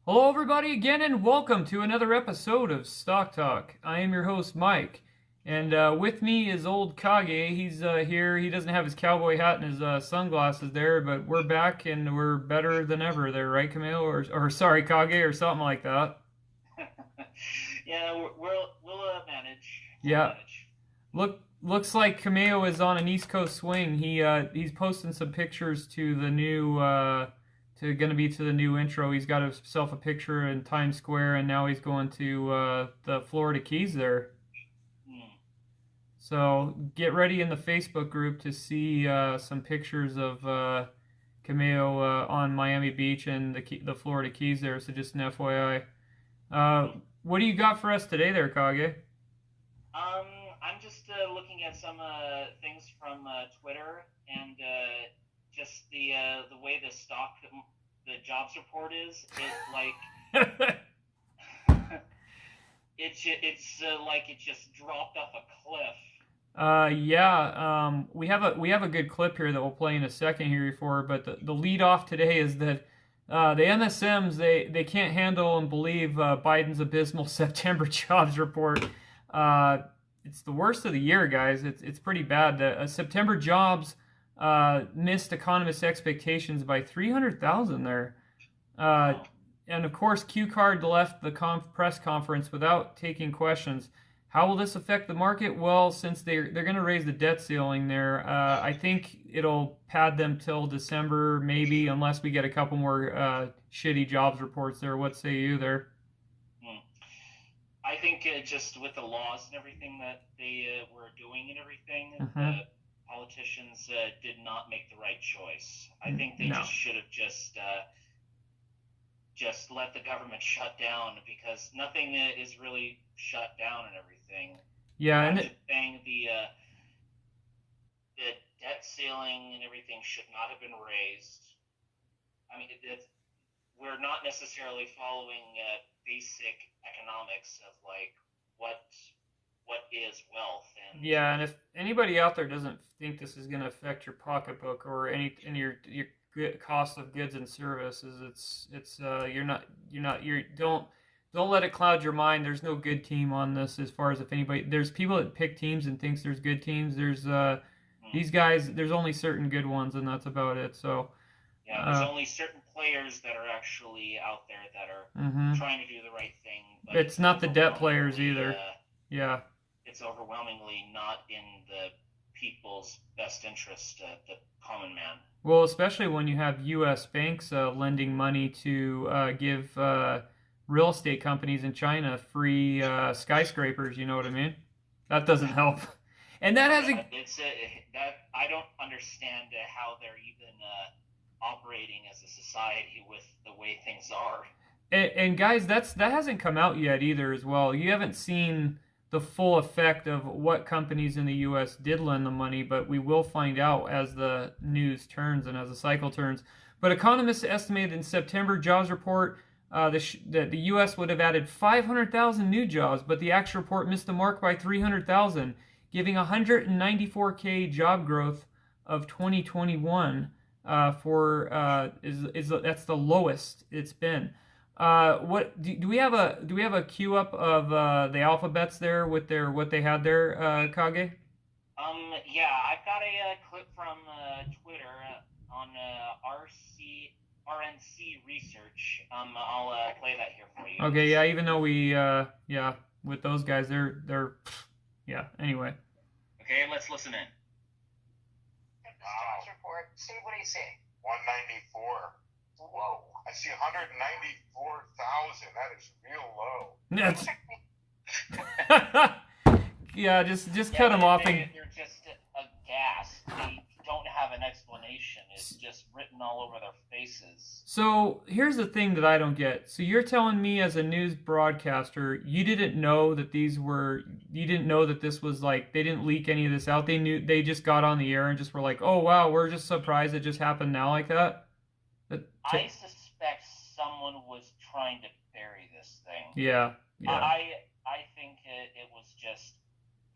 Hello, everybody, again, and welcome to another episode of Stock Talk. I am your host, Mike, and with me is old Kage. He's here. He doesn't have his cowboy hat and his sunglasses there, but we're back and we're better than ever there, right, Camille? Or sorry, Kage, or something like that. Yeah, we'll manage. We'll Yeah, manage. looks like Cameo is on an East Coast swing. He's posting some pictures to the new to the new intro. He's got himself a picture in Times Square, and now he's going to the Florida Keys there. Hmm. So get ready in the Facebook group to see some pictures of Cameo on Miami Beach and the Florida Keys there. So just an FYI. Uh, what do you got for us today, there, Kage? Um, I'm just looking at some things from Twitter and just the way the jobs report is. It like it's like it just dropped off a cliff. Yeah, we have a good clip here that we'll play in a second here for, but the lead off today is that the MSMs they can't handle and believe Biden's abysmal September jobs report. Uh, it's the worst of the year, guys. It's pretty bad. The September jobs missed economists' expectations by 300,000 there. Uh, Wow. and of course, Q Card left the press conference without taking questions. How will this affect the market? Well, since they're going to raise the debt ceiling there, I think it'll pad them till December, maybe, unless we get a couple more shitty jobs reports there. What say you there? Hmm. I think just with the laws and everything that they were doing and everything, Mm-hmm. the politicians did not make the right choice. I think they No. just should have just let the government shut down because nothing is really shut down and everything. Yeah, I'm and just saying the debt ceiling and everything should not have been raised. I mean, we're not necessarily following basic economics of like what what is wealth and yeah, and if anybody out there doesn't think this is going to affect your pocketbook or any your cost of goods and services, it's you don't let it cloud your mind. There's no good team on this as far as if anybody there's people that pick teams and thinks there's good teams. There's mm, these guys. There's only certain good ones, and that's about it. So, yeah, there's uh, only certain players that are actually out there that are mm-hmm. trying to do the right thing, but It's not the debt players overwhelmingly either. Yeah. it's overwhelmingly not in the people's best interest, the common man. Well, especially when you have U.S. banks lending money to give real estate companies in China free skyscrapers. You know what I mean? That doesn't help. And that has Yeah, a it's that I don't understand how they're even operating as a society with the way things are. and guys, that hasn't come out yet either. As well, you haven't seen the full effect of what companies in the U.S. did lend the money, but we will find out as the news turns and as the cycle turns. But economists estimated in September jobs report that the U.S. would have added 500,000 new jobs, but the actual report missed the mark by 300,000, giving 194K job growth of 2021 for is that's the lowest it's been. What do we have a queue up of the alphabets there with their what they had there, Kage? Yeah, I've got a clip from Twitter on RNC Research. I'll play that here for you. Okay, yeah, even though we yeah, with those guys they're yeah, anyway. Okay, let's listen in. Wow. Report. See, what do you see? 194. Whoa. I see 194,000. That is real low. That's yeah, just Yeah, cut them off and they're just aghast. They don't have an explanation. It's just written all over their faces. so here's the thing that I don't get. So you're telling me as a news broadcaster, you didn't know that this was like they didn't leak any of this out. They knew they just got on the air and just were like, "Oh wow, we're just surprised it just happened now like that." That I suspect someone was trying to bury this thing. yeah, yeah. I think it was just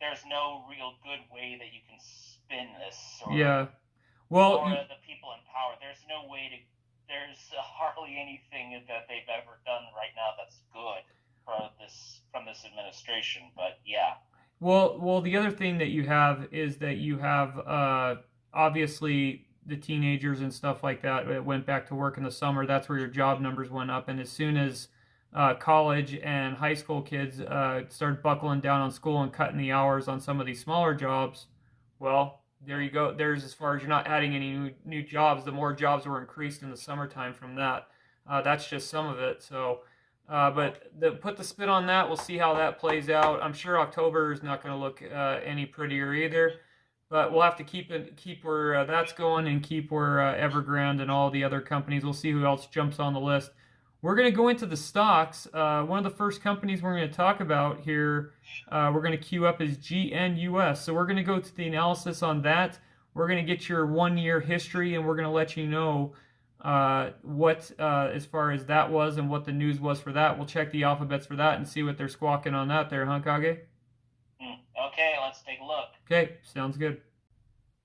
there's no real good way that you can spin this or Yeah. Well, or the people in power. There's no way to there's hardly anything that they've ever done right now that's good from this administration. But yeah. Well, the other thing that you have is that you have obviously the teenagers and stuff like that went back to work in the summer. That's where your job numbers went up, and as soon as college and high school kids started buckling down on school and cutting the hours on some of these smaller jobs, well, there you go. There's as far as you're not adding any new jobs, the more jobs were increased in the summertime from that. That's just some of it. So. But put the spin on that. We'll see how that plays out. I'm sure October is not going to look any prettier either. But we'll have to keep where that's going and keep where Evergrande and all the other companies. We'll see who else jumps on the list. We're going to go into the stocks. One of the first companies we're going to talk about here, we're going to queue up is GNUS. So we're going to go to the analysis on that. We're going to get your 1 year history, and we're going to let you know what as far as that was and what the news was for that. We'll check the alphabets for that and see what they're squawking on that there, huh, Kage? Okay, let's take a look. Okay, sounds good.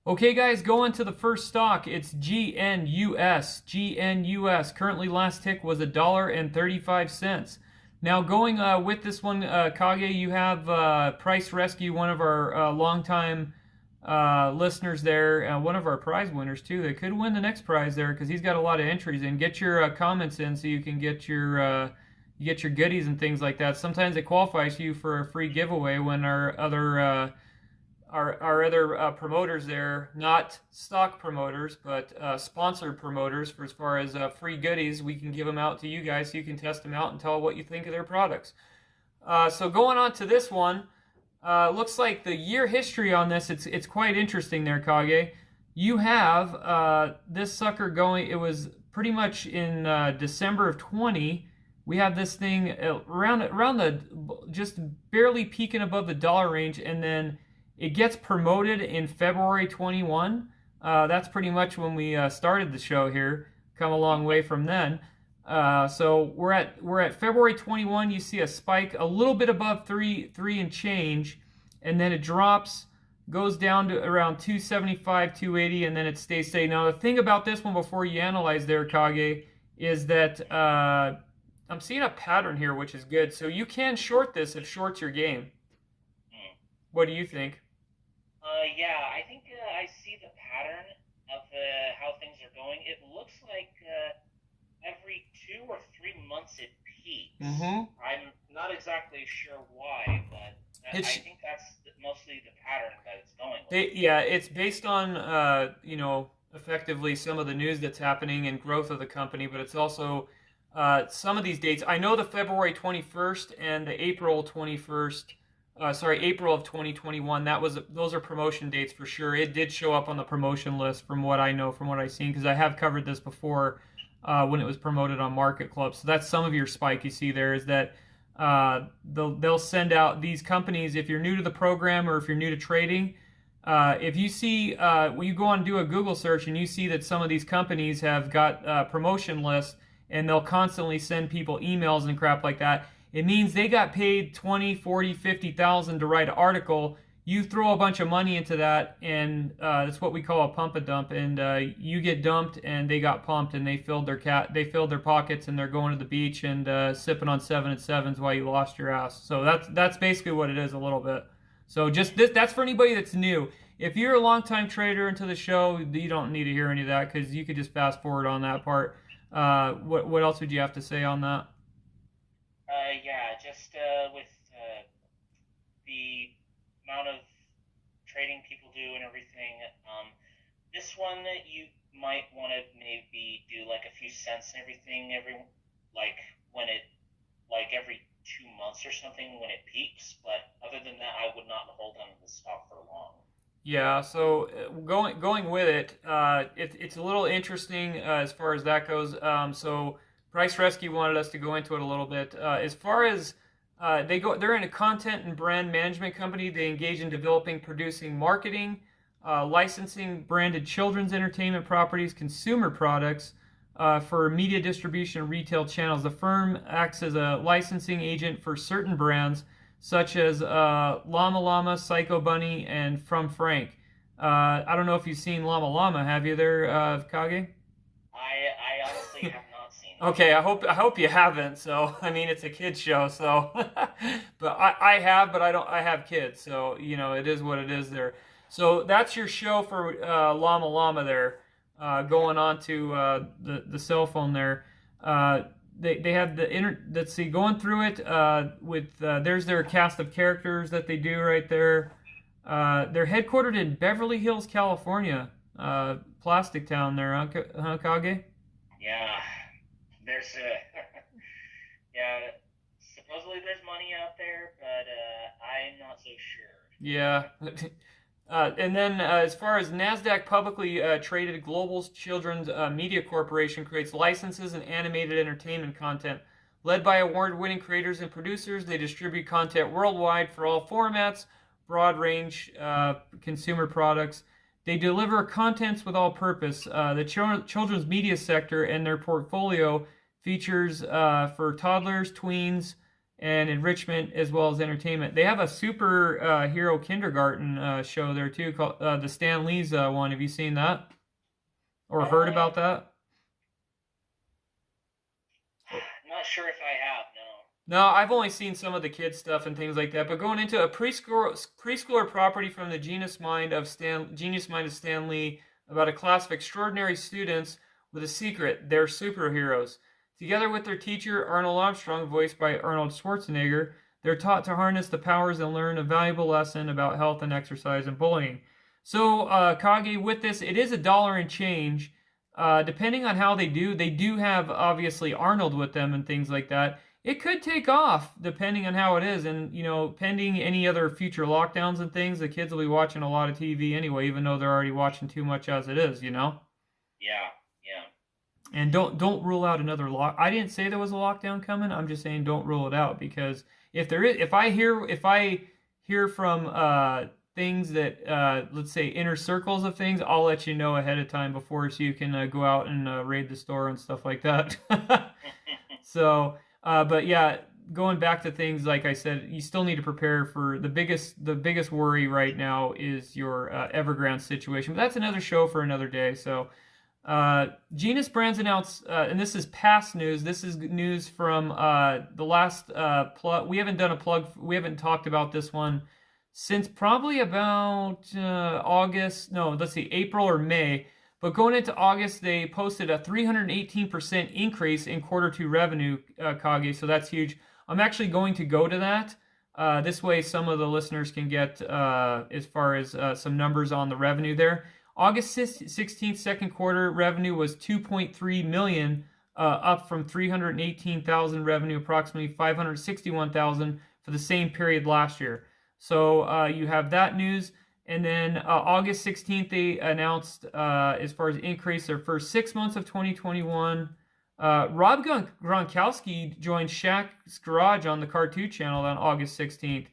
Okay, guys, going to the first stock. It's GNUS. GNUS. Currently, last tick was $1.35. Now, going with this one, Kage, you have Price Rescue, one of our longtime listeners there, one of our prize winners too. They could win the next prize there because he's got a lot of entries in. Get your comments in so you can get your goodies and things like that. Sometimes it qualifies you for a free giveaway when our other promoters there, not stock promoters, but sponsored promoters, for as far as free goodies, we can give them out to you guys so you can test them out and tell what you think of their products. So going on to this one. Looks like the year history on this, it's quite interesting there, Kage. You have this sucker going, it was pretty much in December of 20. We have this thing around the, just barely peaking above the dollar range, and then it gets promoted in February 21. That's pretty much when we started the show here. Come a long way from then. So we're at February 21. You see a spike a little bit above three and change, and then it drops, goes down to around 275, 280, and then it stays steady. Now the thing about this one before you analyze there, Kage, is that I'm seeing a pattern here, which is good. So you can short this if short's your game. What do you think? Yeah, I think I see the pattern of how things are going. It looks like every 2 or 3 months it peaks. Mm-hmm. I'm not exactly sure why, but I think that's mostly the pattern that it's going with. Yeah, it's based on, effectively some of the news that's happening and growth of the company, but it's also some of these dates. I know the February 21st and the April 21st, April of 2021, those are promotion dates for sure. It did show up on the promotion list from what I know, from what I've seen, because I have covered this before. When it was promoted on Market Club. So that's some of your spike you see there, is that they'll send out these companies, if you're new to the program or if you're new to trading, if you see, when you go on and do a Google search and you see that some of these companies have got promotion lists and they'll constantly send people emails and crap like that, it means they got paid 20, 40, 50,000 to write an article. You throw a bunch of money into that, and that's what we call a pump and dump. And you get dumped, and they got pumped, and they filled their pockets, and they're going to the beach and sipping on 7 and 7s while you lost your ass. So that's basically what it is a little bit. So just that's for anybody that's new. If you're a longtime trader into the show, you don't need to hear any of that because you could just fast forward on that part. What else would you have to say on that? Yeah, just with the amount of trading people do and everything, this one you might want to maybe do like a few cents and everything every 2 months or something when it peaks. But other than that, I would not hold on to the stock for long. Yeah, so going with it, it's a little interesting as far as that goes. So Price Rescue wanted us to go into it a little bit. As far as they're in a content and brand management company. They engage in developing, producing, marketing, licensing branded children's entertainment properties, consumer products for media distribution and retail channels. The firm acts as a licensing agent for certain brands such as Llama Llama, Psycho Bunny, and From Frank. I don't know if you've seen Llama Llama. Have you there, Kage? I honestly have not seen it. Okay, I hope you haven't. So I mean, it's a kids show. So, but I have, but I have kids. So you know, it is what it is there. So that's your show for Llama Llama there. Going on to the cell phone there. Uh, they have let's see, going through it with there's their cast of characters that they do right there. They're headquartered in Beverly Hills, California, Plastic Town there, huh, Kage? Yeah, there's yeah, supposedly there's money out there, but I'm not so sure. Yeah. And then, as far as NASDAQ publicly traded Global Children's Media Corporation creates licenses and animated entertainment content. Led by award-winning creators and producers, they distribute content worldwide for all formats, broad range consumer products. They deliver contents with all purpose. The children's media sector and their portfolio features for toddlers, tweens, and enrichment as well as entertainment. They have a superhero kindergarten show there too, called the Stan Lee's one. Have you seen that or heard about that? Not sure if I have. No. No, I've only seen some of the kids stuff and things like that. But going into a preschooler property from the genius mind of Stan Lee about a class of extraordinary students with a secret: they're superheroes. Together with their teacher, Arnold Armstrong, voiced by Arnold Schwarzenegger, they're taught to harness the powers and learn a valuable lesson about health and exercise and bullying. So, Kage, with this, it is $1 and change. Depending on how they do have, obviously, Arnold with them and things like that. It could take off, depending on how it is. And, you know, pending any other future lockdowns and things, the kids will be watching a lot of TV anyway, even though they're already watching too much as it is, you know? Yeah. And don't rule out another lock. I didn't say there was a lockdown coming. I'm just saying don't rule it out, because if I hear from things that let's say inner circles of things, I'll let you know ahead of time before, so you can go out and raid the store and stuff like that. So, but yeah, going back to things, like I said, you still need to prepare for the biggest worry right now is your Evergrande situation. But that's another show for another day. So. GNUS Brands announced, and this is past news. This is news from the last plug. We haven't done a plug. We haven't talked about this one since probably about August. No, let's see, April or May. But going into August, they posted a 318% increase in Q2 revenue, Kage. So that's huge. I'm actually going to go to that. This way, some of the listeners can get as far as some numbers on the revenue there. August 16th, second quarter revenue was $2.3 million, up from $318,000 revenue, approximately $561,000 for the same period last year. So you have that news. And then August 16th, they announced, as far as increase, their first 6 months of 2021. Rob Gronkowski joined Shaq's Garage on the Cartoon Channel on August 16th.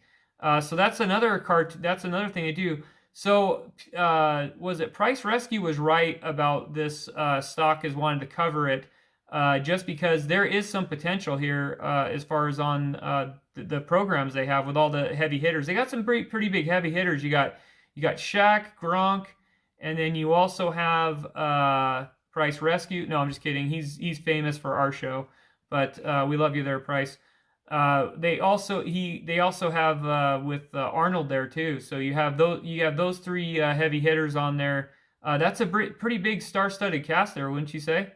So that's another thing they do. So, was it Price Rescue was right about this stock is wanting to cover it, just because there is some potential here as far as on the programs they have with all the heavy hitters. They got some pretty big heavy hitters. You got Shaq, Gronk, and then you also have Price Rescue. No, I'm just kidding. He's famous for our show, but we love you there, Price. They also have with Arnold there too. So you have those three heavy hitters on there. That's a pretty big star-studded cast there, wouldn't you say?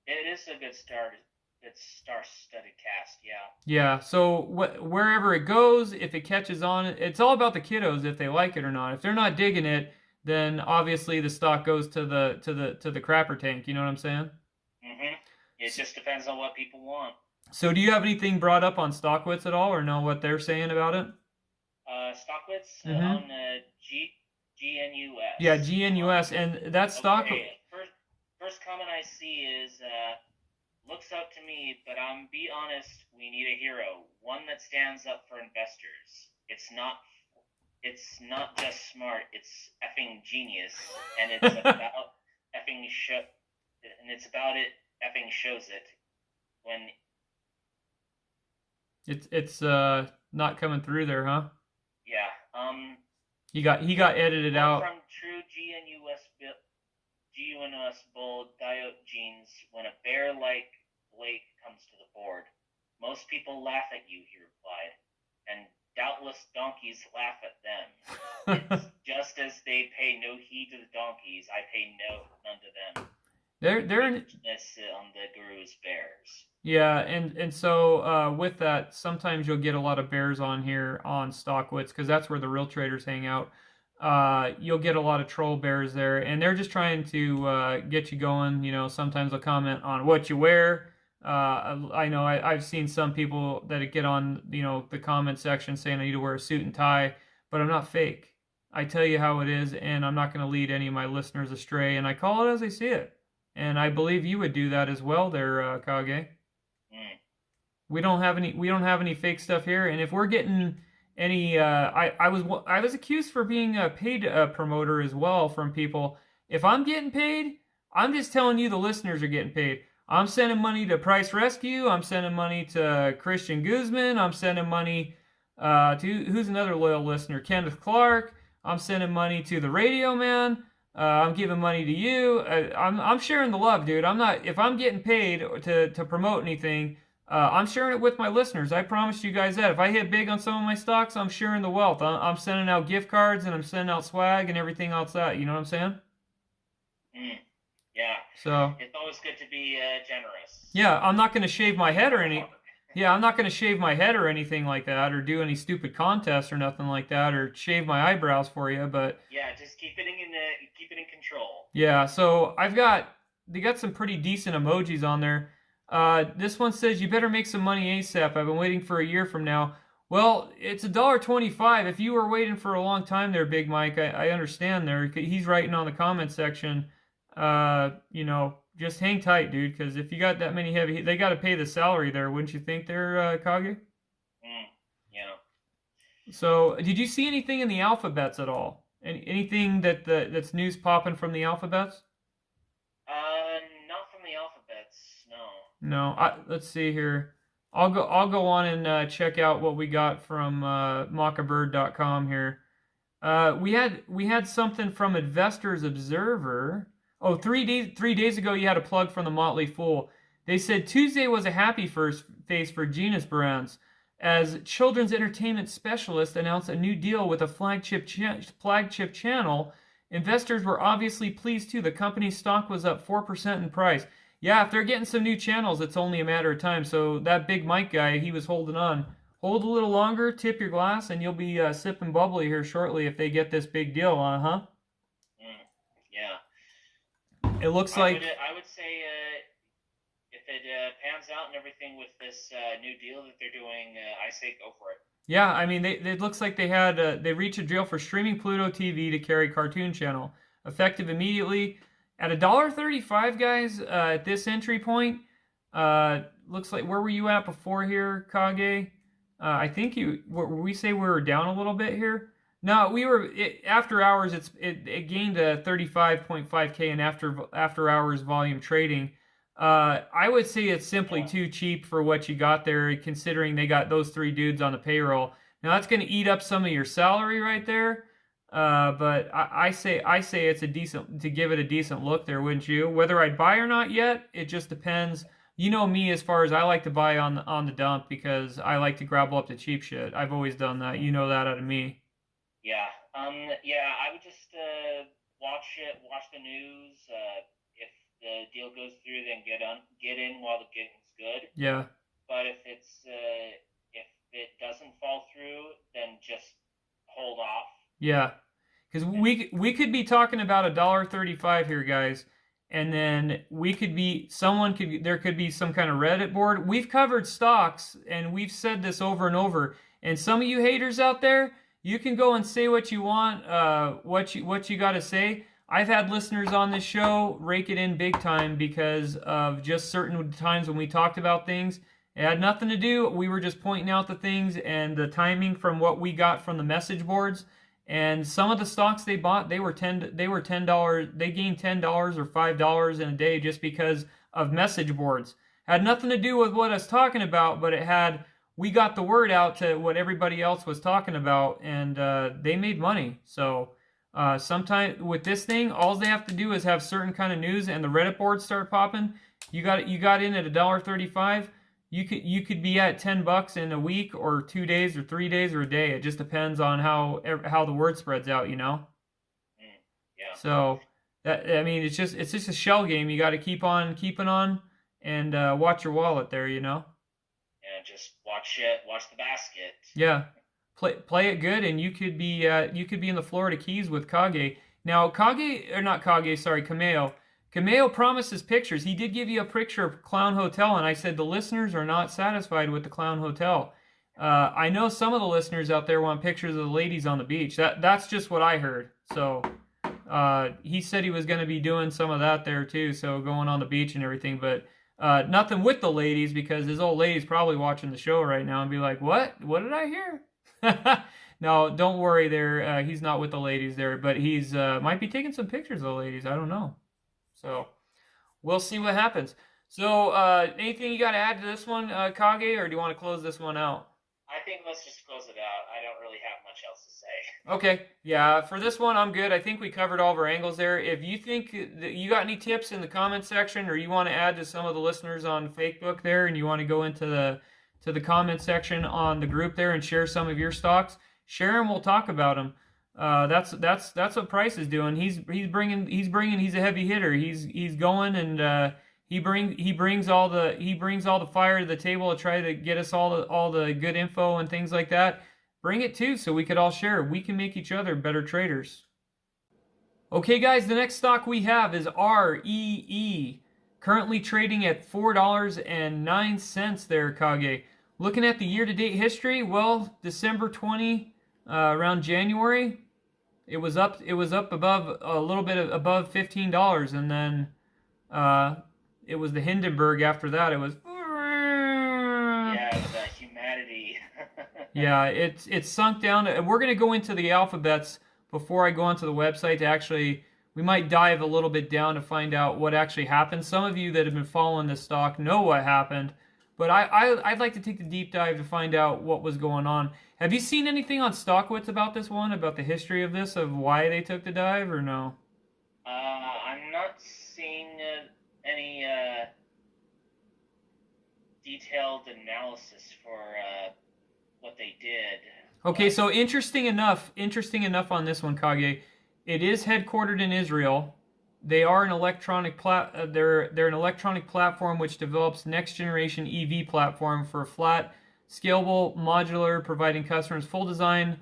It is a good star-studded cast. Yeah. Yeah. So wherever it goes, if it catches on, it's all about the kiddos if they like it or not. If they're not digging it, then obviously the stock goes to the crapper tank. You know what I'm saying? Mhm. It just depends on what people want. So do you have anything brought up on Stockwitz at all, or know what they're saying about it? Stockwitz on GNUS. Yeah, GNUS, and that stock. Okay. First comment I see is looks up to me, but I'm be honest. We need a hero, one that stands up for investors. It's not just smart. It's effing genius, and it's about effing effing shows it when. It's not coming through there, huh? Yeah. He got edited out. From true GNUS GNUS bull Diogenes when a bear like Blake comes to the board. Most people laugh at you, he replied, and doubtless donkeys laugh at them. It's just as they pay no heed to the donkeys, I pay none to them. They're in, on the guru's bears. yeah, and so with that, sometimes you'll get a lot of bears on here on Stockwitz because that's where the real traders hang out. You'll get a lot of troll bears there, and they're just trying to get you going. You know, sometimes they'll comment on what you wear. I know I've seen some people that get on, the comment section saying I need to wear a suit and tie, but I'm not fake. I tell you how it is, and I'm not going to lead any of my listeners astray, and I call it as I see it. And I believe you would do that as well there, Kage. We don't have any fake stuff here, and if we're getting any, I was accused for being a paid promoter as well from people. If I'm getting paid, I'm just telling you the listeners are getting paid. I'm sending money to Price Rescue. I'm sending money to Christian Guzman. I'm sending money to who's another loyal listener, Kenneth Clark. I'm sending money to the Radio Man. I'm giving money to you. I'm sharing the love, dude. I'm not. If I'm getting paid to promote anything, I'm sharing it with my listeners. I promise you guys that. If I hit big on some of my stocks, I'm sharing the wealth. I'm sending out gift cards and I'm sending out swag and everything else. That you know what I'm saying? Yeah. So it's always good to be generous. Yeah, I'm not going to shave my head or any. Yeah, I'm not going to shave my head or anything like that, or do any stupid contests or nothing like that, or shave my eyebrows for you. But yeah, just keep it in control. Yeah, so they got some pretty decent emojis on there. This one says you better make some money ASAP. I've been waiting for a year from now. Well, it's $1.25. If you were waiting for a long time there, Big Mike, I understand there. He's writing on the comment section. Just hang tight, dude, because if you got that many they got to pay the salary there, wouldn't you think there, Kage? Yeah. So, did you see anything in the alphabets at all? Anything that's news popping from the alphabets? Not from the alphabets, no. No, let's see here. I'll go on and check out what we got from mockabird.com here. We had something from Investors Observer. Oh, 3 days ago, you had a plug from the Motley Fool. They said Tuesday was a happy first face for GNUS brands, as children's entertainment specialists announced a new deal with a flagship channel. Investors were obviously pleased too. The company's stock was up 4% in price. Yeah, if they're getting some new channels, it's only a matter of time. So that Big Mike guy, he was holding on. Hold a little longer, tip your glass, and you'll be sipping bubbly here shortly if they get this big deal, huh? Yeah. It looks like I would say if it pans out and everything with this new deal that they're doing, I say go for it. Yeah, I mean, it looks like they reached a deal for streaming Pluto TV to carry Cartoon Channel, effective immediately at $1.35, guys. At this entry point, looks like where were you at before here, Kage? I think we say we were down a little bit here. No, we were after hours. It gained a 35.5K in after hours volume trading. I would say it's simply too cheap for what you got there, considering they got those 3 dudes on the payroll. Now that's going to eat up some of your salary right there. But I say it's to give it a decent look there, wouldn't you? Whether I'd buy or not yet, it just depends. You know me, as far as I like to buy on the dump because I like to grab up the cheap shit. I've always done that. You know that out of me. Yeah. I would just watch the news. If the deal goes through, then get in while the getting's good. Yeah. But if it doesn't fall through, then just hold off. Yeah. Because we could be talking about $1.35 here, guys, and then there could be some kind of Reddit board. We've covered stocks, and we've said this over and over. And some of you haters out there, you can go and say what you want, what you got to say. I've had listeners on this show rake it in big time because of just certain times when we talked about things. It had nothing to do. We were just pointing out the things and the timing from what we got from the message boards. And some of the stocks they bought, they were $10. They gained $10 or $5 in a day just because of message boards. Had nothing to do with what I was talking about, but we got the word out to what everybody else was talking about, and they made money. So Sometimes with this thing, all they have to do is have certain kind of news, and the Reddit boards start popping. You got in at $1.35. You could be at $10 in a week or 2 days or 3 days or a day. It just depends on how the word spreads out, you know. Yeah. So I mean, it's just a shell game. You got to keep on keeping on and watch your wallet there, you know. And just watch it. Watch the basket. Yeah. Play it good, and you could be in the Florida Keys with Kage. Now Kameo. Kameo promises pictures. He did give you a picture of Clown Hotel, and I said the listeners are not satisfied with the Clown Hotel. I know some of the listeners out there want pictures of the ladies on the beach. That's just what I heard. So he said he was going to be doing some of that there too. So going on the beach and everything, but nothing with the ladies, because his old lady's probably watching the show right now and be like, "What? What did I hear?" No, don't worry there. He's not with the ladies there, but he's might be taking some pictures of the ladies. I don't know. So we'll see what happens. So anything you got to add to this one, Kage, or do you want to close this one out? I think let's just close it out. I don't really have much else to say. Okay, yeah, for this one, I'm good. I think we covered all of our angles there. If you think that you got any tips in the comment section, or you want to add to some of the listeners on Facebook there, and you want to go into the comment section on the group there and share some of your stocks, share them. We'll talk about them. That's what Price is doing. He's a heavy hitter. He's going, and he brings all the fire to the table to try to get us all the good info and things like that. Bring it too, so we could all share. We can make each other better traders. Okay, guys, the next stock we have is REE, currently trading at $4.09 there, Kage. Looking at the year-to-date history, well, December 20, around January, it was up above a little bit above $15, and then it was the Hindenburg after that. It was The humanity. yeah, it's sunk down. We're going to go into the alphabets before I go onto the website to actually, we might dive a little bit down to find out what actually happened. Some of you that have been following this stock know what happened, but I'd like to take the deep dive to find out what was going on. Have you seen anything on Stockwitz about this one, about the history of this, of why they took the dive, or no? I'm not seeing any detailed analysis for what they did. Okay, so interesting enough on this one, Kage. It is headquartered in Israel. They are an electronic they're an electronic platform which develops next generation EV platform for flat, scalable, modular, providing customers full design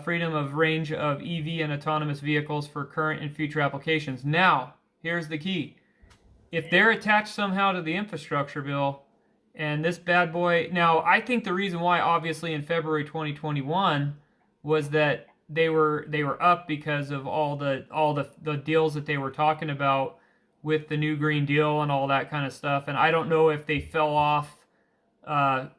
freedom of range of EV and autonomous vehicles for current and future applications. Now, here's the key. If they're attached somehow to the infrastructure bill, and this bad boy, now I think the reason why, obviously in February 2021, was that they were up because of all the deals that they were talking about with the new Green Deal and all that kind of stuff. And I don't know if they fell off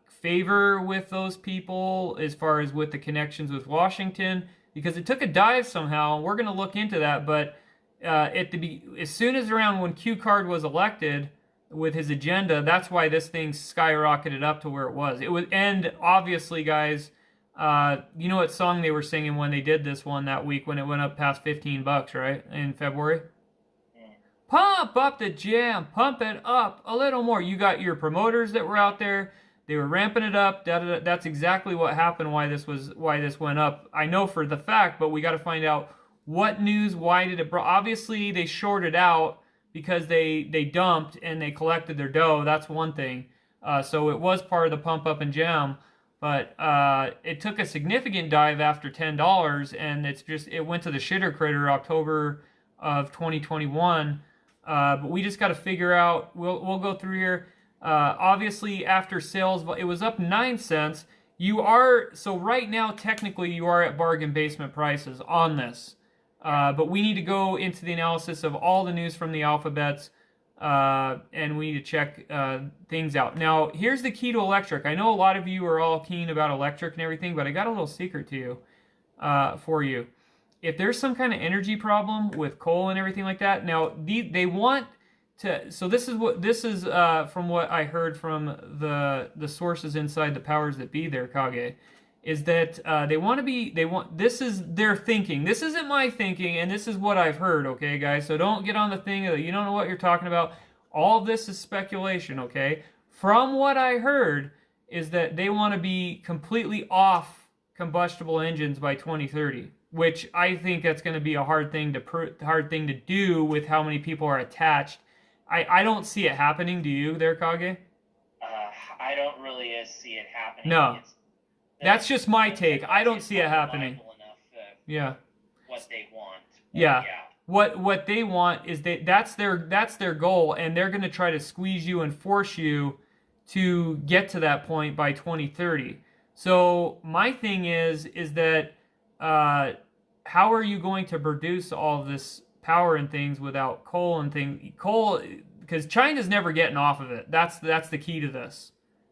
favor with those people as far as with the connections with Washington, because it took a dive somehow. We're going to look into that, but as soon as around when Q Card was elected with his agenda, that's why this thing skyrocketed up to where it was. It was, and obviously, guys, you know what song they were singing when they did this one that week when it went up past $15, right, in February? Yeah. Pump up the jam, pump it up a little more. You got your promoters that were out there. They were ramping it up. That's exactly what happened. Why this went up. I know for the fact, but we got to find out what news. Why did it? Obviously, they shorted out because they dumped and they collected their dough. That's one thing. So it was part of the pump up and jam, but it took a significant dive after $10, and it went to the shitter critter October of 2021. But we just got to figure out. We'll go through here. Obviously, after sales, it was up 9 cents. So right now, technically, you are at bargain basement prices on this. But we need to go into the analysis of all the news from the alphabets, and we need to check things out. Now, here's the key to electric. I know a lot of you are all keen about electric and everything, but I got a little secret to you, for you. If there's some kind of energy problem with coal and everything like that, now they want to. So this is from what I heard from the sources inside the powers that be there, Kage, is that this is their thinking. This isn't my thinking, and this is what I've heard, okay, guys? So don't get on the thing that you don't know what you're talking about. All of this is speculation, okay? From what I heard is that they want to be completely off combustible engines by 2030, which I think that's going to be a hard thing to do with how many people are attached. I don't see it happening. Do you there, Kage? I don't really see it happening. No. That's just my take. I don't see it happening. Yeah. What they want. Yeah. What they want is that's their goal, and they're going to try to squeeze you and force you to get to that point by 2030. So my thing is that how are you going to produce all of this power and things without coal and things? Coal, because China's never getting off of it. That's the key to this.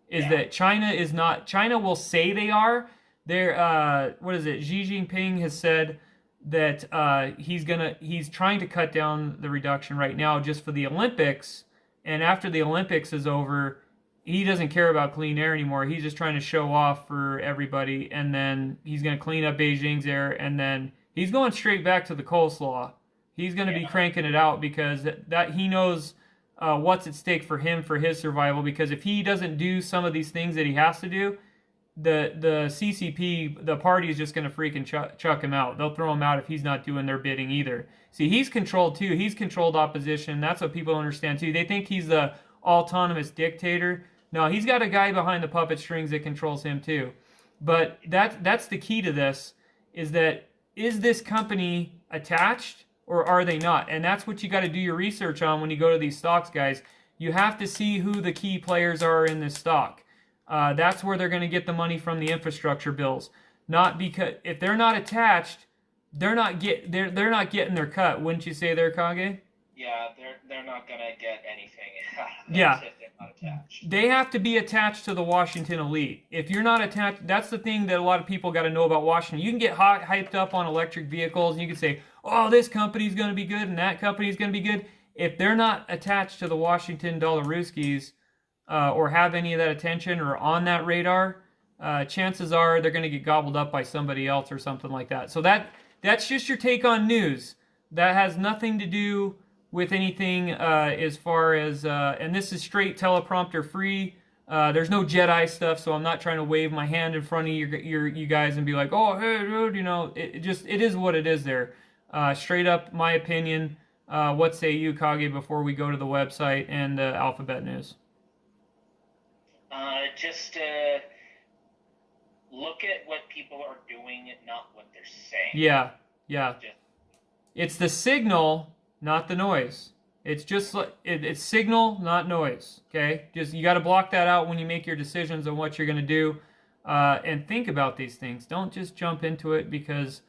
Is that China is not. China will say they are. They're what is it? Xi Jinping has said that he's trying to cut down the reduction right now just for the Olympics, and after the Olympics is over, he doesn't care about clean air anymore. He's just trying to show off for everybody, and then he's going to clean up Beijing's air, and then he's going straight back to the coleslaw. He's going to be cranking it out because that he knows what's at stake for him for his survival. Because if he doesn't do some of these things that he has to do, the CCP, the party, is just going to freaking chuck him out. They'll throw him out if he's not doing their bidding either. See, he's controlled too. He's controlled opposition. That's what people understand too. They think he's the autonomous dictator. No, he's got a guy behind the puppet strings that controls him too. But that's the key to this, is this company attached or are they not? And that's what you got to do your research on when you go to these stocks, guys. You have to see who the key players are in this stock. That's where they're going to get the money from, the infrastructure bills. Not because if they're not attached, they're not getting their cut. Wouldn't you say there, Kage? Yeah, they're not going to get anything yeah. if they're not attached. They have to be attached to the Washington elite. If you're not attached, that's the thing that a lot of people got to know about Washington. You can get hyped up on electric vehicles, and you can say, oh, this company's going to be good, and that company's going to be good. If they're not attached to the Washington Dollaruskis, or have any of that attention or on that radar, chances are they're going to get gobbled up by somebody else or something like that. So that's just your take on news. That has nothing to do with anything as far as, and this is straight teleprompter free. There's no Jedi stuff, so I'm not trying to wave my hand in front of you guys and be like, oh, hey, dude, it is what it is there. Straight up, my opinion. What say you, Kage, before we go to the website and Alphabet News? Just look at what people are doing, not what they're saying. Yeah. It's the signal, not the noise. It's just like it's signal, not noise. Okay, just you got to block that out when you make your decisions on what you're going to do, and think about these things. Don't just jump into it because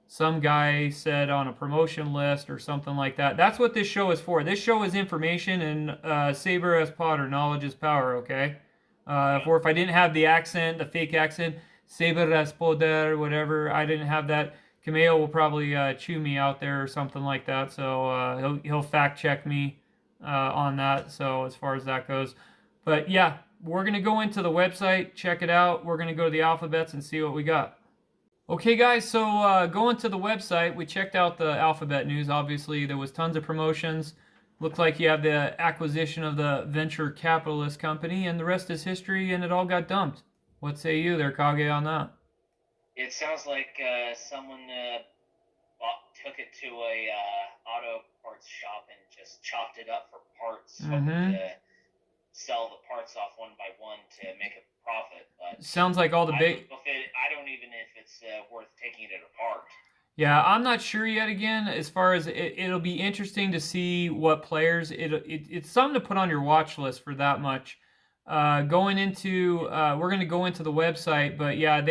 some guy said on a promotion list or something like that. That's what this show is for. This show is information, and Saber as Potter, knowledge is power. Okay. If I didn't have the accent, the fake accent, Saber as Poder, whatever, I didn't have that. Kameo will probably chew me out there or something like that. So he'll fact check me on that. So as far as that goes, but yeah, we're gonna go into the website, check it out. We're gonna go to the alphabets and see what we got. Okay, guys. So going to the website, we checked out the Alphabet News. Obviously, there was tons of promotions. Looked like you have the acquisition of the venture capitalist company, and the rest is history, and it all got dumped. What say you there, Kage, on that? It sounds like someone took it to a auto parts shop and just chopped it up for parts, hoping to sell the parts off one by one to make a profit. But sounds like all the big. I don't even know if it's worth taking it apart. Yeah, I'm not sure yet. Again, as far as it'll be interesting to see what players. It's something to put on your watch list for that much. Going into, we're going to go into the website, but yeah,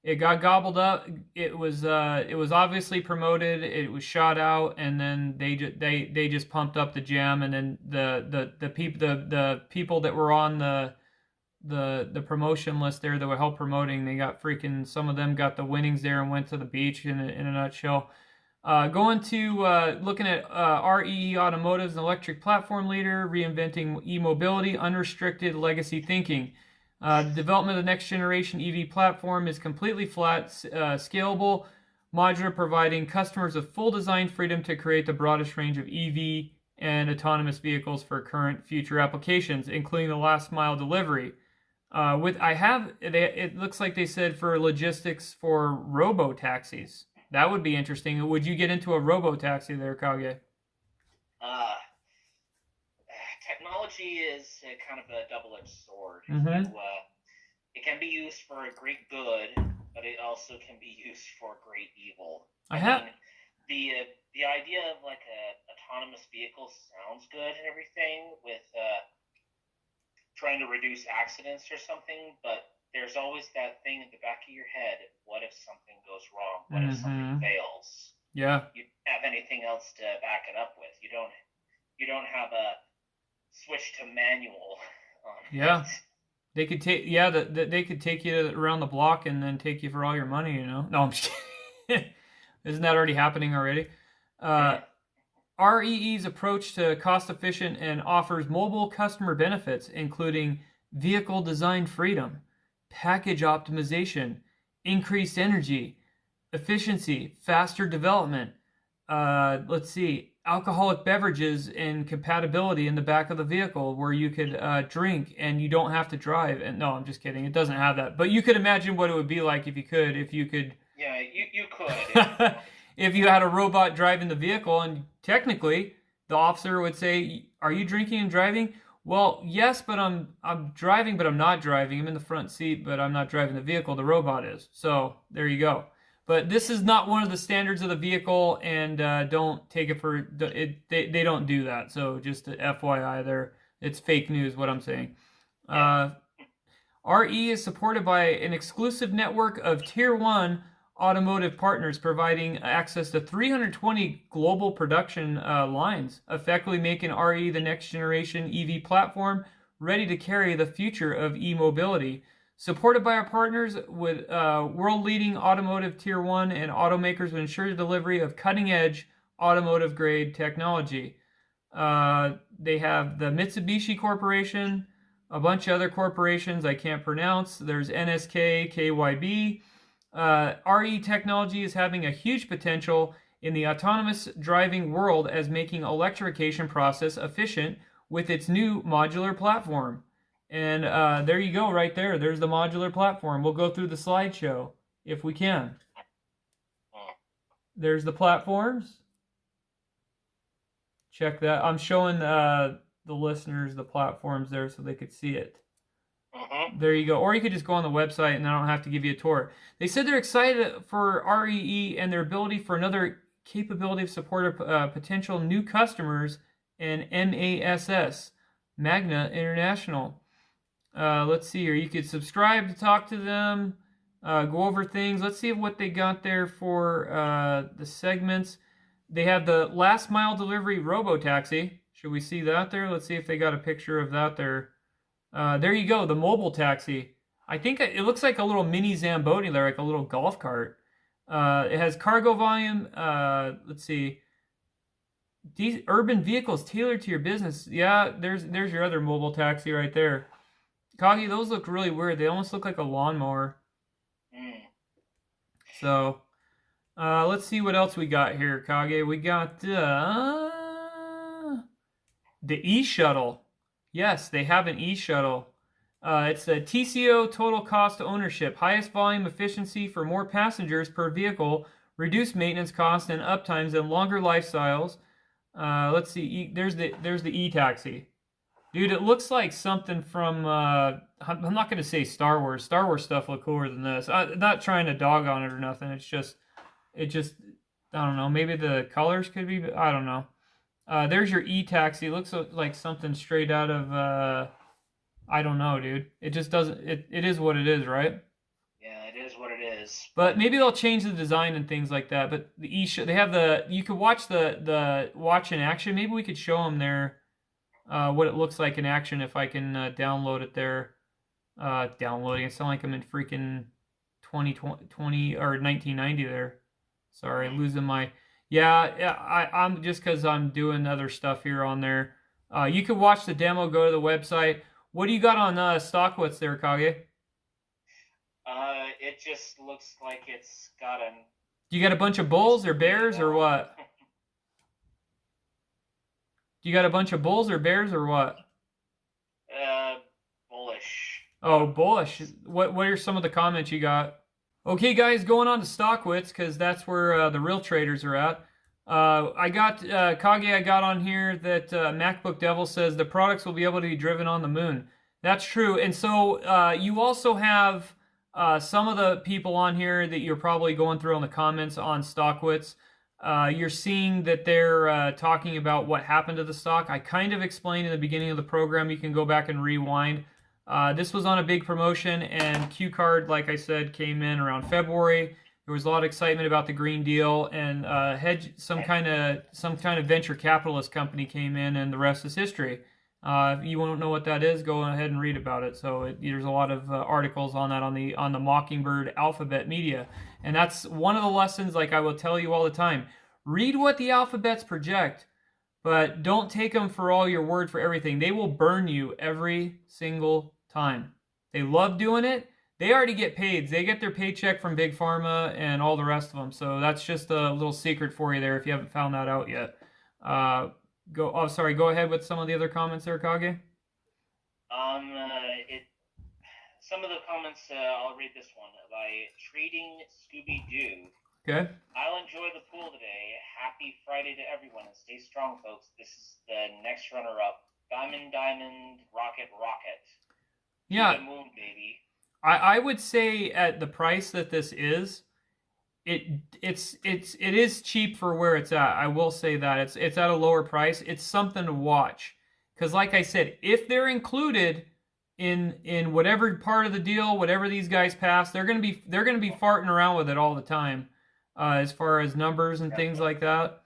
it got gobbled up. It was obviously promoted. It was shot out, and then they just pumped up the gem, and then the people that were on the promotion list there that would help promoting, they got freaking, some of them got the winnings there and went to the beach in a nutshell. Going to looking at REE Automotive's an electric platform leader, reinventing e-mobility, unrestricted legacy thinking. The development of the next generation EV platform is completely flat, scalable, modular, providing customers with full design freedom to create the broadest range of EV and autonomous vehicles for current future applications, including the last mile delivery. It looks like they said for logistics for robo taxis. That would be interesting. Would you get into a robo taxi there, Kage? Technology is kind of a double-edged sword. Mm-hmm. It can be used for a great good, but it also can be used for great evil. I mean, the idea of like a autonomous vehicle sounds good and everything with trying to reduce accidents or something, but there's always that thing in the back of your head: what if something goes wrong? What if something fails? Yeah. You don't have anything else to back it up with. You don't have a switch to manual. Yeah. They could take they could take you around the block and then take you for all your money, you know. No, I'm just kidding. Isn't that already happening already? REE's approach to cost efficient and offers mobile customer benefits, including vehicle design freedom, package optimization, increased energy efficiency, faster development. Let's see, alcoholic beverages and compatibility in the back of the vehicle where you could drink and you don't have to drive. And no, I'm just kidding. It doesn't have that. But you could imagine what it would be like if you could. Yeah, you could. If you had a robot driving the vehicle, and technically the officer would say, "Are you drinking and driving?" Well, yes, but I'm driving, but I'm not driving. I'm in the front seat, but I'm not driving the vehicle. The robot is. So there you go. But this is not one of the standards of the vehicle, and don't take it for it. They don't do that. So just FYI, there, it's fake news. What I'm saying. RE is supported by an exclusive network of Tier 1 automotive partners, providing access to 320 global production lines, effectively making RE the next generation EV platform ready to carry the future of e-mobility. Supported by our partners with world-leading automotive Tier 1 and automakers will ensure the delivery of cutting-edge automotive-grade technology. They have the Mitsubishi Corporation, a bunch of other corporations I can't pronounce. There's NSK, KYB. RE technology is having a huge potential in the autonomous driving world as making electrification process efficient with its new modular platform. And there you go, right there. There's the modular platform. We'll go through the slideshow if we can. There's the platforms. Check that. I'm showing the listeners the platforms there so they could see it. There you go. Or you could just go on the website and I don't have to give you a tour. They said they're excited for REE and their ability for another capability of support of potential new customers and MASS, Magna International. Let's see here. You could subscribe to talk to them, go over things. Let's see what they got there for the segments. They have the last mile delivery robo-taxi. Should we see that there? Let's see if they got a picture of that there. There you go, the mobile taxi. I think it looks like a little mini Zamboni there, like a little golf cart. It has cargo volume. Let's see. These urban vehicles tailored to your business. Yeah, there's your other mobile taxi right there. Kagi, those look really weird. They almost look like a lawnmower. So, let's see what else we got here, Kage. We got the e-shuttle. Yes, they have an e-shuttle. It's a TCO, total cost of ownership, highest volume efficiency for more passengers per vehicle, reduced maintenance costs and uptimes and longer lifestyles. Let's see. There's the e-taxi. Dude, it looks like something from, I'm not going to say Star Wars. Star Wars stuff look cooler than this. I'm not trying to dog on it or nothing. It just, I don't know. Maybe the colors could be, I don't know. There's your e-taxi. It looks like something straight out of, I don't know, dude. It just doesn't, it is what it is, right? Yeah, it is what it is. But maybe they'll change the design and things like that. But they have you could watch the watch in action. Maybe we could show them there. What it looks like in action if I can download it there. Downloading. It sounds like I'm in freaking 2020 or 1990 there. Sorry, losing my... Yeah, I'm just because I'm doing other stuff here on there. You can watch the demo, go to the website. What do you got on Stockwitz there, Kage? It just looks like it's got an. Do you got a bunch of bulls or bears or what? Do you got a bunch of bulls or bears or what? Bullish. Oh, bullish. What are some of the comments you got? Okay, guys, going on to Stockwitz because that's where the real traders are at. I got Kage. I got on here that MacBook Devil says the products will be able to be driven on the moon. That's true, and so you also have some of the people on here that you're probably going through on the comments on Stockwitz. You're seeing that they're talking about what happened to the stock. I kind of explained in the beginning of the program. You can go back and rewind. This was on a big promotion, and Q Card, like I said, came in around February. There was a lot of excitement about the Green Deal, and some kind of venture capitalist company came in, and the rest is history. If you won't know what that is, go ahead and read about it. So there's a lot of articles on that on the Mockingbird Alphabet Media, and that's one of the lessons. Like I will tell you all the time, read what the alphabets project, but don't take them for all your word for everything. They will burn you every single time. They love doing it. They already get paid. They get their paycheck from Big Pharma and all the rest of them. So that's just a little secret for you there if you haven't found that out yet. Go ahead with some of the other comments there, Kage. Some of the comments, I'll read this one by Trading Scooby Doo. Okay. I'll enjoy the pool today. Happy Friday to everyone, and stay strong, folks. This is the next runner-up. Diamond, rocket. Yeah. To the moon, baby. I would say at the price that this is, it is cheap for where it's at. I will say that it's at a lower price. It's something to watch because, like I said, if they're included in whatever part of the deal, whatever these guys pass, they're gonna be farting around with it all the time, as far as numbers and things like that.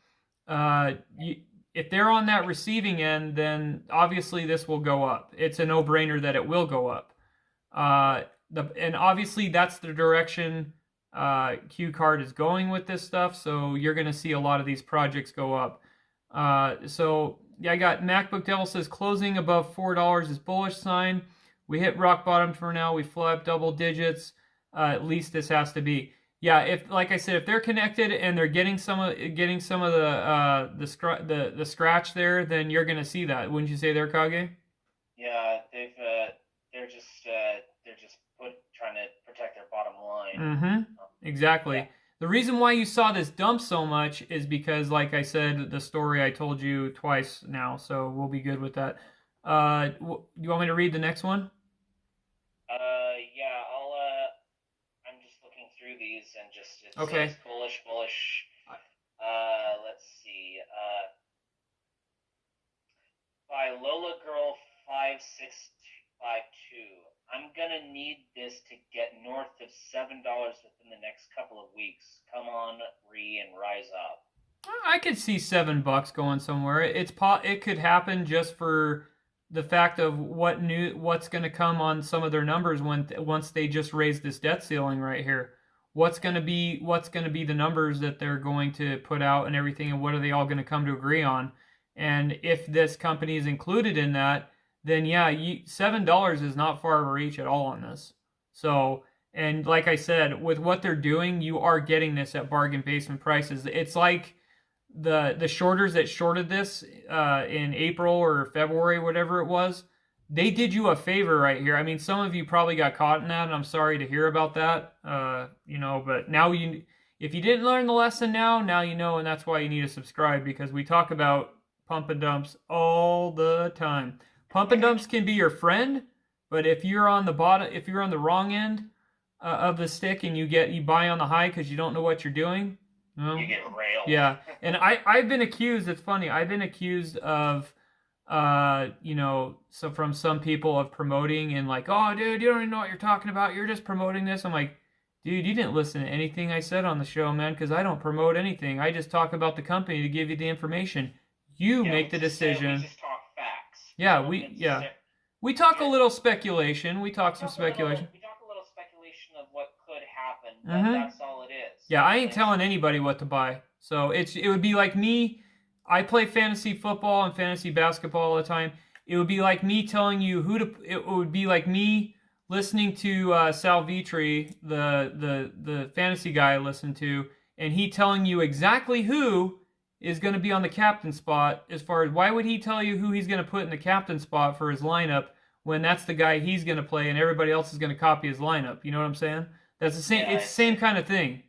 If they're on that receiving end, then obviously this will go up. It's a no-brainer that it will go up. And obviously that's the direction Q Card is going with this stuff, so you're going to see a lot of these projects go up. So yeah, I got MacBook Devil says closing above $4 is bullish sign. We hit rock bottom for now. We flipped double digits. At least this has to be. Yeah, if like I said, if they're connected and they're getting some of the scratch there, then you're going to see that. Wouldn't you say there, Kage? Yeah, they're just trying to protect their bottom line. Mm-hmm. Exactly. Yeah. The reason why you saw this dump so much is because, like I said, the story I told you twice now, so we'll be good with that. You want me to read the next one? Yeah, I'm just looking through these and it okay. says bullish. Let's see. By Lola Girl 5652. I'm gonna need this to get north of $7 within the next couple of weeks. Come on, and rise up. I could see $7 going somewhere. It could happen just for the fact of what's going to come on some of their numbers once they just raise this debt ceiling right here. What's going to be the numbers that they're going to put out and everything, and what are they all going to come to agree on? And if this company is included in that, then yeah, $7 is not far of a reach at all on this. So, and like I said, with what they're doing, you are getting this at bargain basement prices. It's like the shorters that shorted this in April or February, whatever it was, they did you a favor right here. I mean, some of you probably got caught in that, and I'm sorry to hear about that. But now if you didn't learn the lesson now you know, and that's why you need to subscribe, because we talk about pump and dumps all the time. Pump and dumps can be your friend, but if you're on the bottom, if you're on the wrong end of the stick and you buy on the high because you don't know what you're doing, you get railed. Yeah, and I've been accused. It's funny. I've been accused of, so from some people of promoting and like, oh, dude, you don't even know what you're talking about. You're just promoting this. I'm like, dude, you didn't listen to anything I said on the show, man, because I don't promote anything. I just talk about the company to give you the information. You make the decision. We just talk facts. Yeah, we talk a little speculation. We talk some speculation. We talk a little speculation of what could happen, but that's all it is. Yeah, I ain't telling anybody what to buy. So it would be like me. I play fantasy football and fantasy basketball all the time, It would be like me telling you who to. It would be like me listening to Sal Vitri, the fantasy guy I listen to, and he telling you exactly who is going to be on the captain spot. As far as why would he tell you who he's going to put in the captain spot for his lineup when that's the guy he's going to play and everybody else is going to copy his lineup? You know what I'm saying? That's the same. Yeah, it's the same kind of thing.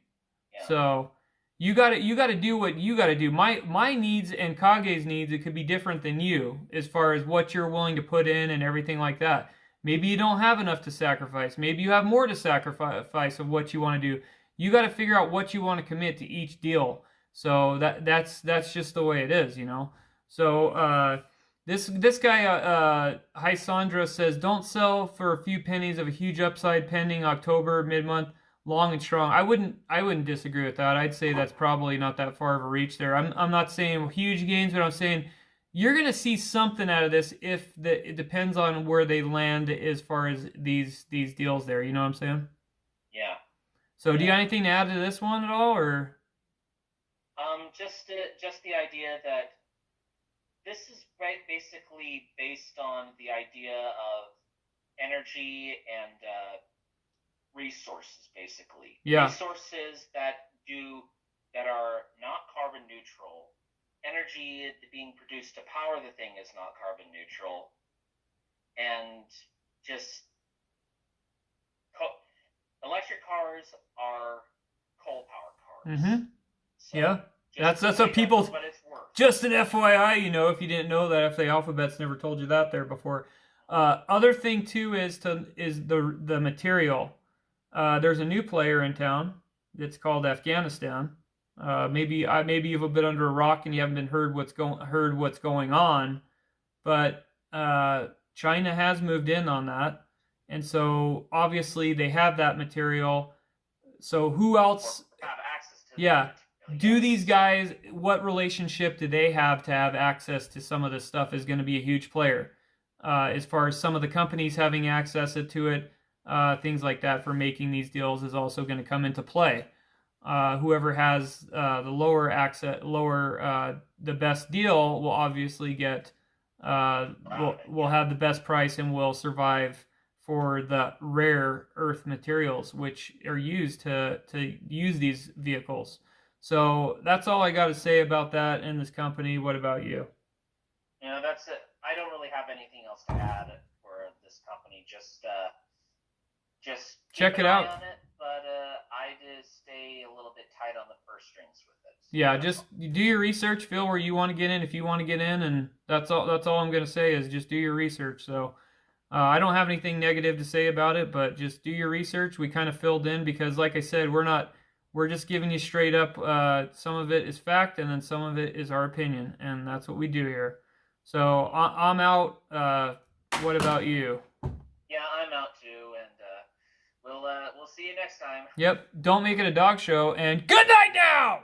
Yeah. So you got to do what you got to do. My needs and Kage's needs, it could be different than you as far as what you're willing to put in and everything like that. Maybe you don't have enough to sacrifice. Maybe you have more to sacrifice of what you want to do. You got to figure out what you want to commit to each deal. So that's just the way it is, you know. So this guy Hysandra says, don't sell for a few pennies of a huge upside pending October mid-month, long and strong. I wouldn't disagree with that. I'd say that's probably not that far of a reach there. I'm not saying huge gains, but I'm saying you're going to see something out of this it depends on where they land as far as these deals there. You know what I'm saying? Yeah. So do you have anything to add to this one at all, or? Just the idea that this is basically based on the idea of energy and resources, basically. Yeah. Resources that are not carbon neutral. Energy being produced to power the thing is not carbon neutral, and just electric cars are coal power cars. Mm-hmm. So yeah, that's what people. But it's worth. Just an FYI, you know, if you didn't know that, if the alphabet's never told you that there before. Other thing too is the material. There's a new player in town. It's called Afghanistan. Maybe you've been under a rock and you haven't been heard what's going on, but China has moved in on that, and so obviously they have that material. So who else have access to? Yeah. Do these guys, what relationship do they have to have access to some of this stuff is going to be a huge player. As far as some of the companies having access to it, things like that for making these deals is also going to come into play. Whoever has the the best deal will obviously get, will have the best price and will survive for the rare earth materials which are used to use these vehicles. So that's all I got to say about that in this company. What about you? You know, that's it. I don't really have anything else to add for this company. Just check it out. On it, but I just stay a little bit tight on the purse strings with it. Yeah, just do your research, feel where you want to get in if you want to get in, and that's all I'm going to say is just do your research. So I don't have anything negative to say about it, but just do your research. We kind of filled in because, like I said, we're just giving you straight up, some of it is fact and then some of it is our opinion, and that's what we do here. So I'm out. What about you? Yeah, I'm out too, and we'll see you next time. Yep, don't make it a dog show, and good night now!